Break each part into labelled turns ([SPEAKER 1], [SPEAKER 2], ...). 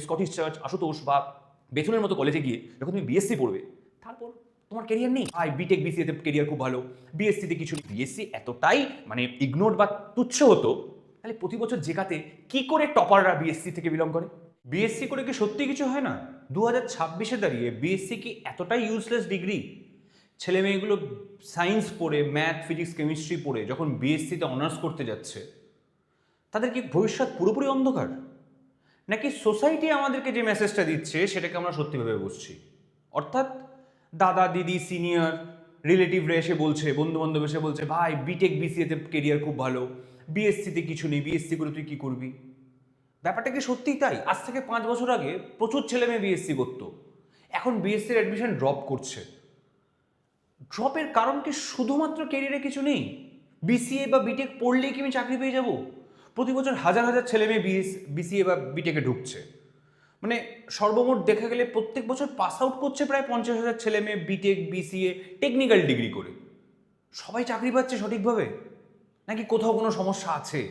[SPEAKER 1] Scottish church, Ashutosh বা বেথুনের মতো কলেজে গিয়ে যখন তুমি বিএসসি পড়বে, তারপর তোমার কেরিয়ার নেই। বিটেক বিসিএতে কেরিয়ার খুব ভালো, বিএসসিতে কিছু নেই। বিএসসি এতটাই ইগনোর বা তুচ্ছ হতো, তাহলে প্রতি বছর জেকাতে কি করে টপাররা বিএসসি থেকে বিলং করে? বিএসসি করে কি সত্যি কিছু হয় না? 2026-এ দাঁড়িয়ে বিএসসি কি এতটাই ইউজলেস ডিগ্রি? ছেলে মেয়েগুলো সায়েন্স পড়ে, ম্যাথ, ফিজিক্স, কেমিস্ট্রি পড়ে যখন বিএসসিতে অনার্স করতে যাচ্ছে, তাদের কি ভবিষ্যৎ পুরোপুরি অন্ধকার? নাকি সোসাইটি আমাদেরকে যে মেসেজটা দিচ্ছে সেটাকে আমরা সত্যি ভেবে বসছি? অর্থাৎ দাদা, দিদি, সিনিয়র, রিলেটিভরা এসে বলছে, বন্ধু বান্ধব এসে বলছে, ভাই বিটেক বিসিএতে কেরিয়ার খুব ভালো, বিএসসিতে কিছু নেই, বিএসসি করে তুই কী করবি? ব্যাপারটা কি সত্যিই তাই? আজ থেকে 5 বছর আগে প্রচুর ছেলে মেয়ে বিএসসি করতো, এখন বিএসসির অ্যাডমিশন ড্রপ করছে। ড্রপের কারণ কি শুধুমাত্র কেরিয়ারে কিছু নেই? বিসিএ বা বিটেক পড়লেই কি আমি চাকরি পেয়ে যাব? প্রতি বছর হাজার হাজার ছেলে মেয়ে বিসিএ বা বিটেকে ঢুকছে, সর্বমোট দেখা গেলে প্রত্যেক বছর পাস আউট করছে প্রায় 50,000 ছেলে মেয়ে বিটেক বিসিএ টেকনিক্যাল ডিগ্রি করে। সবাই চাকরি পাচ্ছে সঠিকভাবে? নাকি কোথাও কোনো সমস্যা আছে?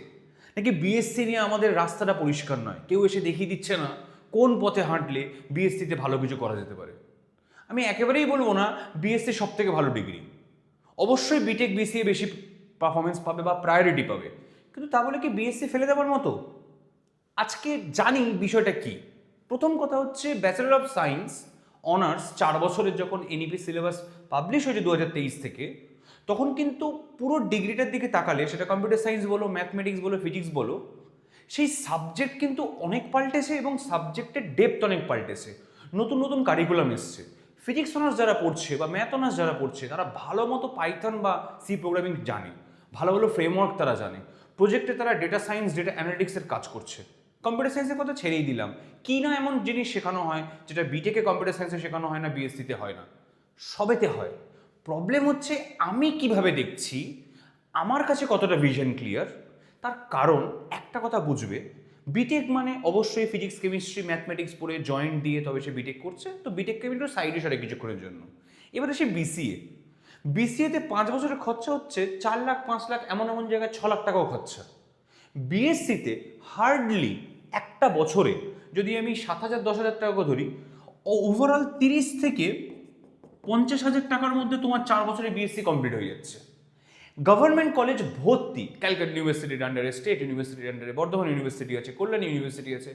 [SPEAKER 1] নাকি বিএসসি নিয়ে আমাদের রাস্তাটা পরিষ্কার নয়? কেউ এসে দেখিয়ে দিচ্ছে না কোন পথে হাঁটলে বিএসসিতে ভালো কিছু করা যেতে পারে? আমি একেবারেই বলবো না বিএসসি সব থেকে ভালো ডিগ্রি, অবশ্যই বিটেক বিসিএ বেশি পারফরমেন্স পাবে বা প্রায়োরিটি পাবে, কিন্তু তা বলে কি বিএসসি ফেলে দেওয়ার মতো? আজকে জানি বিষয়টা কি। প্রথম কথা হচ্ছে, ব্যাচেলর অফ সায়েন্স অনার্স 4 বছরের যখন এনইপি সিলেবাস পাবলিশ হয়েছে 2023 থেকে, তখন কিন্তু পুরো ডিগ্রিটার দিকে তাকালে, সেটা কম্পিউটার সায়েন্স বলো, ম্যাথমেটিক্স বলো, ফিজিক্স বলো, সেই সাবজেক্ট কিন্তু অনেক পাল্টেছে এবং সাবজেক্টের ডেপথ অনেক পাল্টেছে। নতুন নতুন কারিকুলাম এসছে। ফিজিক্স অনার্স যারা পড়ছে বা ম্যাথ অনার্স যারা পড়ছে, তারা ভালো মতো পাইথন বা সি প্রোগ্রামিং জানে, ভালো ভালো ফ্রেমওয়ার্ক তারা জানে, প্রজেক্টে তারা ডেটা সায়েন্স, ডেটা অ্যানালিটিক্সের কাজ করছে। কম্পিউটার সায়েন্সের কথা ছেড়েই দিলাম, কি না এমন জিনিস শেখানো হয় যেটা বিটেকে কম্পিউটার সায়েন্সে শেখানো হয় না, বিএসসিতে হয় না? সবেতে হয়। প্রবলেম হচ্ছে আমি কিভাবে দেখছি, আমার কাছে কতটা ভিশন ক্লিয়ার। তার কারণ একটা কথা বুঝবে, বিটেক মানে অবশ্যই ফিজিক্স, কেমিস্ট্রি, ম্যাথমেটিক্স পড়ে জয়েন্ট দিয়ে তবে সে বিটেক করছে, তো বিটেক কেমিস্ট্রি সাইডে সারে কিছুক্ষণের জন্য। এবারে সে বিসিএতে 5 বছরের খরচা হচ্ছে 4 লাখ, 5 লাখ, এমন এমন জায়গায় 6 লাখ টাকাও খরচা। বিএসসিতে হার্ডলি একটা বছরে যদি আমি 7,000 10,000 টাকা ধরি, ওভারঅল 30 থেকে 50,000 টাকার মধ্যে তোমার 4 বছরে বিএসসি কমপ্লিট হয়ে যাচ্ছে। গভর্নমেন্ট কলেজ ভর্তি, ক্যালকাটা ইউনিভার্সিটির আন্ডারে, স্টেট ইউনিভার্সিটির আন্ডারে, বর্ধমান ইউনিভার্সিটি আছে, কল্যাণ ইউনিভার্সিটি আছে।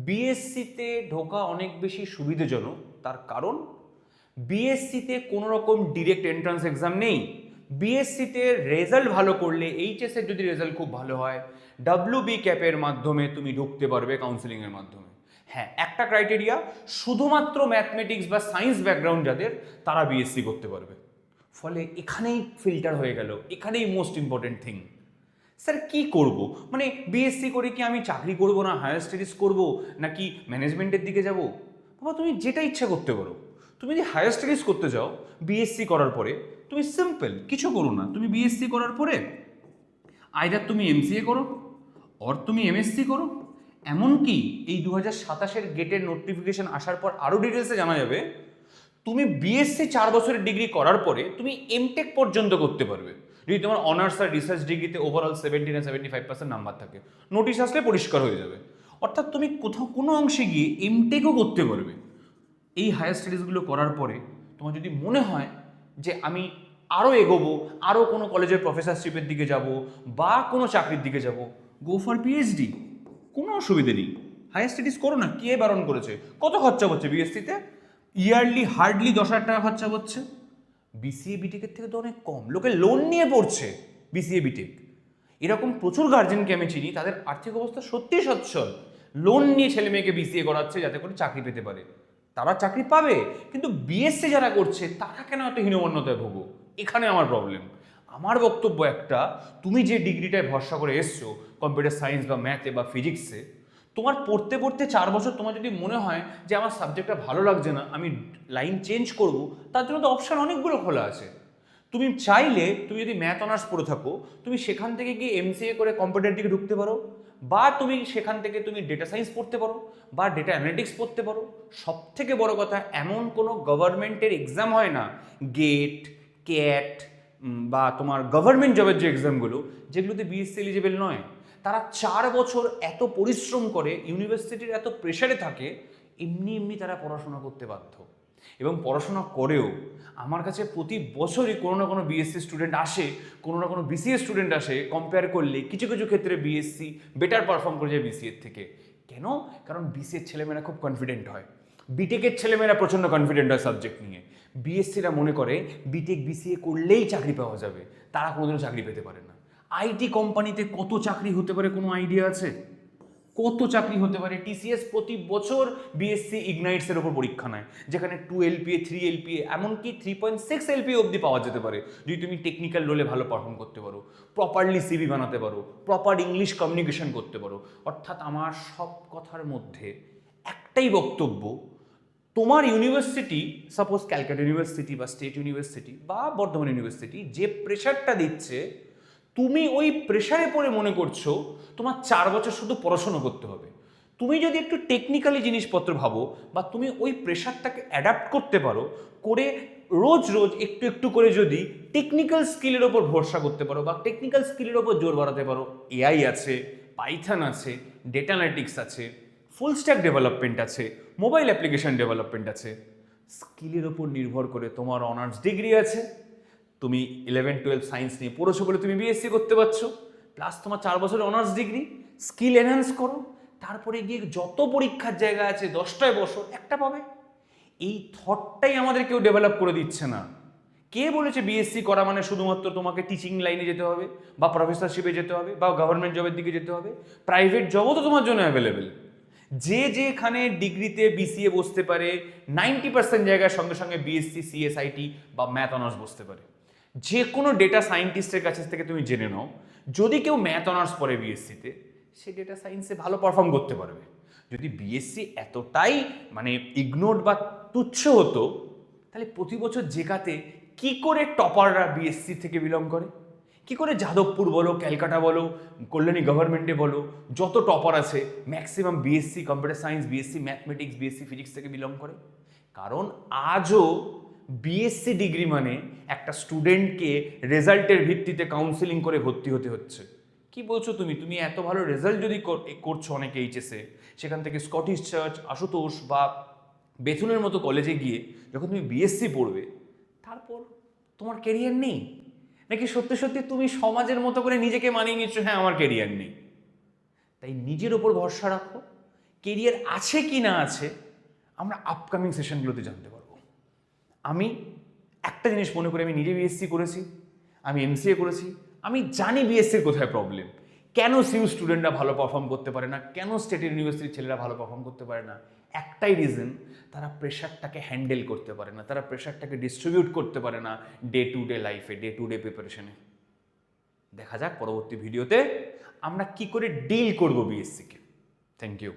[SPEAKER 1] বিএসসিতে ঢোকা অনেক বেশি সুবিধাজনক, তার কারণ বিএসসিতে কোনো রকম ডিরেক্ট এন্ট্রান্স এক্সাম নেই। বিএসসিতে রেজাল্ট ভালো করলে, এইচএসের যদি রেজাল্ট খুব ভালো হয়, ডাব্লিউবি ক্যাপের মাধ্যমে তুমি ঢুকতে পারবে কাউন্সিলিংয়ের মাধ্যমে। হ্যাঁ, একটা ক্রাইটেরিয়া, শুধুমাত্র ম্যাথমেটিক্স বা সায়েন্স ব্যাকগ্রাউন্ড যাদের, তারা বিএসসি করতে পারবে। ফলে এখানেই ফিল্টার হয়ে গেল, এখানেই মোস্ট ইম্পর্টেন্ট থিং। স্যার কি করব? বিএসসি করে কি আমি চাকরি করব, না হায়ার স্টাডিজ করব, নাকি ম্যানেজমেন্টের দিকে যাব? বাবা, তুমি যেটা ইচ্ছা করতে পারো। তুমি যদি হায়ার স্টাডিজ করতে যাও বিএসসি করার পরে, তুমি সিম্পল কিছু করো না, তুমি বিএসসি করার পরে আইদার তুমি এমসিএ করো, অর তুমি এমএসসি করো। এমনকি এই 2027-এর গেটের নোটিফিকেশন আসার পর আরও ডিটেলসে জানা যাবে, তুমি বিএসসি 4 বছরের ডিগ্রি করার পরে তুমি এমটেক পর্যন্ত করতে পারবে, যদি তোমার অনার্স আর রিসার্চ ডিগ্রিতে ওভারঅল 70 না 75% নাম্বার থাকে। নোটিশ আসলে পরিষ্কার হয়ে যাবে। অর্থাৎ তুমি কোথাও কোনো অংশে গিয়ে এমটেকও করতে পারবে এই হায়ার স্টাডিজগুলো করার পরে। তোমার যদি মনে হয় যে আমি আরও এগোবো, আরও কোনো কলেজের প্রফেসরশিপের দিকে যাব বা কোনো চাকরির দিকে যাব, গো ফর পিএইচডি, কোনো অসুবিধে নেই। হায়ার স্টাডিজ করো না, কে বারণ করেছে? কত খরচা হচ্ছে বিএসসিতে? ইয়ারলি হার্ডলি 10,000 টাকা খরচা হচ্ছে। বিসিএ বিটেকের থেকে তো অনেক কম। লোকে লোন নিয়ে পড়ছে বিসিএ বিটেক। এরকম প্রচুর গার্জেনকে আমি চিনি, তাদের আর্থিক অবস্থা সত্যিই সচ্ছল, লোন নিয়ে ছেলে মেয়েকে বিসিএ করাচ্ছে যাতে করে চাকরি পেতে পারে। তারা চাকরি পাবে, কিন্তু বিএসসি যারা করছে তারা কেন এত হীনমন্যতায় ভোগো? এখানে আমার প্রবলেম। আমার বক্তব্য একটা, তুমি যে ডিগ্রিটায় ভরসা করে এসছো কম্পিউটার সায়েন্স বা ম্যাথে বা ফিজিক্সে, তোমার পড়তে পড়তে 4 বছর তোমার যদি মনে হয় যে আমার সাবজেক্টটা ভালো লাগছে না, আমি লাইন চেঞ্জ করব, তার জন্য তো অপশান অনেকগুলো খোলা আছে। তুমি চাইলে, তুমি যদি ম্যাথ অনার্স পড়ে থাকো, তুমি সেখান থেকে গিয়ে এমসিএ করে কম্পিউটার দিকে ঢুকতে পারো, বা তুমি সেখান থেকে তুমি ডেটা সায়েন্স পড়তে পারো বা ডেটা অ্যানালিটিক্স পড়তে পারো। সব থেকে বড় কথা, এমন কোনো গভর্নমেন্টের এক্সাম হয় না, গেট, ক্যাট বা তোমার গভর্নমেন্ট জবের যে এক্সামগুলো, যেগুলোতে বিএসসি এলিজিবল নয়। তারা 4 বছর এত পরিশ্রম করে, ইউনিভার্সিটির এত প্রেশারে থাকে, এমনি এমনি তারা পড়াশোনা করতে বাধ্য। এবং পড়াশোনা করেও আমার কাছে প্রতি বছরই কোনো না কোনো বিএসসি স্টুডেন্ট আসে, কোনো না কোনো বিসিএ স্টুডেন্ট আসে, কম্পেয়ার করলে কিছু কিছু ক্ষেত্রে বিএসসি বেটার পারফর্ম করে যায় বিসিএর থেকে। কেন? কারণ বিসিএর ছেলেমেয়েরা খুব কনফিডেন্ট হয়, বিটেকের ছেলেমেয়েরা প্রচণ্ড কনফিডেন্ট হয় সাবজেক্ট নিয়ে। বিএসসিরা মনে করে বিটেক বিসিএ করলেই চাকরি পাওয়া যাবে, তারা কোনোদিনও চাকরি পেতে পারে না। আইটি কোম্পানিতে কত চাকরি হতে পারে কোনো আইডিয়া আছে? কত চাকরি হতে পারে? টিসিএস প্রতি বছর বিএসসি ইগনাইটসের ওপর পরীক্ষা নেয়, যেখানে 2 এলপিএ 3 এলপিএ এমনকি 3.6 এলপিএ অবধি পাওয়া যেতে পারে যদি তুমি টেকনিক্যাল রোলে ভালো পারফর্ম করতে পারো, প্রপারলি সিভি বানাতে পারো, প্রপার ইংলিশ কমিউনিকেশন করতে পারো। অর্থাৎ আমার সব কথার মধ্যে একটাই বক্তব্য, তোমার ইউনিভার্সিটি, সাপোজ ক্যালকাটা ইউনিভার্সিটি বা স্টেট ইউনিভার্সিটি বা বর্ধমান ইউনিভার্সিটি যে প্রেশারটা দিচ্ছে, তুমি ওই প্রেশারে পড়ে মনে করছো তোমার 4 বছর শুধু পড়াশোনা করতে হবে। তুমি যদি একটু টেকনিক্যালি জিনিসপত্র ভাবো বা তুমি ওই প্রেশারটাকে অ্যাডাপ্ট করতে পারো, করে রোজ রোজ একটু একটু করে যদি টেকনিক্যাল স্কিলের ওপর ভরসা করতে পারো বা টেকনিক্যাল স্কিলের ওপর জোর বাড়াতে পারো, এআই আছে, পাইথন আছে, ডেটা অ্যানালিটিক্স আছে, ফুল স্ট্যাক ডেভেলপমেন্ট আছে, মোবাইল অ্যাপ্লিকেশন ডেভেলপমেন্ট আছে, স্কিলের ওপর নির্ভর করে তোমার অনার্স ডিগ্রি আছে, তুমি 11-12 সায়েন্স নিয়ে পড়েছো বলে তুমি বিএসসি করতে পারছো, প্লাস তোমার 4 বছরের অনার্স ডিগ্রি, স্কিল এনহ্যান্স করো, তারপরে গিয়ে যত পরীক্ষার জায়গা আছে 10টায় বসো, একটা পাবে। এই থটটাই আমাদের কেউ ডেভেলপ করে দিচ্ছে না। কে বলেছে বিএসসি করা মানে শুধুমাত্র তোমাকে টিচিং লাইনে যেতে হবে বা প্রফেসরশিপে যেতে হবে বা গভর্নমেন্ট জবের দিকে যেতে হবে? প্রাইভেট জবও তো তোমার জন্য অ্যাভেলেবেল। যে যেখানে ডিগ্রিতে বিসিএ বসতে পারে, 90% জায়গায় সঙ্গে সঙ্গে বিএসসি সিএসআইটি বা ম্যাথ অনার্স বসতে পারে। যে কোনো ডেটা সায়েন্টিস্টের কাছ থেকে তুমি জেনে নাও, যদি কেউ ম্যাথ অনার্স পড়ে বিএসসিতে, সে ডেটা সায়েন্সে ভালো পারফর্ম করতে পারবে। যদি বিএসসি এতটাই মানে ইগনোরড বা তুচ্ছ হতো, তাহলে প্রতি বছর জেকাতে কি করে টপাররা বিএসসি থেকে বিলং করে? কি করে যাদবপুর বলো, ক্যালকাটা বলো, কল্যাণী গভর্নমেন্টে বলো, যত টপার আছে maximum BSc computer science, BSc mathematics, BSc physics থেকে বিলং করে? কারণ আজও বিএসসি ডিগ্রি মানে একটা স্টুডেন্টকে রেজাল্টের ভিত্তিতে কাউন্সেলিং করে ভর্তি হতে হচ্ছে। কি বলছো তুমি? তুমি এত ভালো রেজাল্ট যদি করছো অনেকে এইচএসে, সেখান থেকে স্কটিশ চার্চ, আশুতোষ বা বেথুনের মতো কলেজে গিয়ে যখন তুমি বিএসসি পড়বে, তারপর তোমার কেরিয়ার নেই? নাকি সত্যি সত্যি তুমি সমাজের মতো করে নিজেকে মানিয়ে নিচ্ছ, হ্যাঁ আমার কেরিয়ার নেই? তাই নিজের ওপর ভরসা রাখো। কেরিয়ার আছে কি না আছে আমরা আপকামিং সেশনগুলোতে জানতে পারবো। আমি একটা জিনিস মনে করি, আমি নিজে বিএসসি করেছি, আমি এমসিএ করেছি, আমি জানি বিএসসির কোথায় প্রবলেম, কেন সিউ স্টুডেন্টরা ভালো পারফর্ম করতে পারে না, কেন স্টেট ইউনিভার্সিটির ছেলেরা ভালো পারফর্ম করতে পারে না। একটাই রিজন, তারা প্রেশারটাকে হ্যান্ডেল করতে পারে না, তারা প্রেশারটাকে ডিস্ট্রিবিউট করতে পারে না ডে টু ডে লাইফে, ডে টু ডে প্রিপারেশনে। দেখা যাক পরবর্তী ভিডিওতে আমরা কি করে ডিল করব বিএসসিকে। Thank you.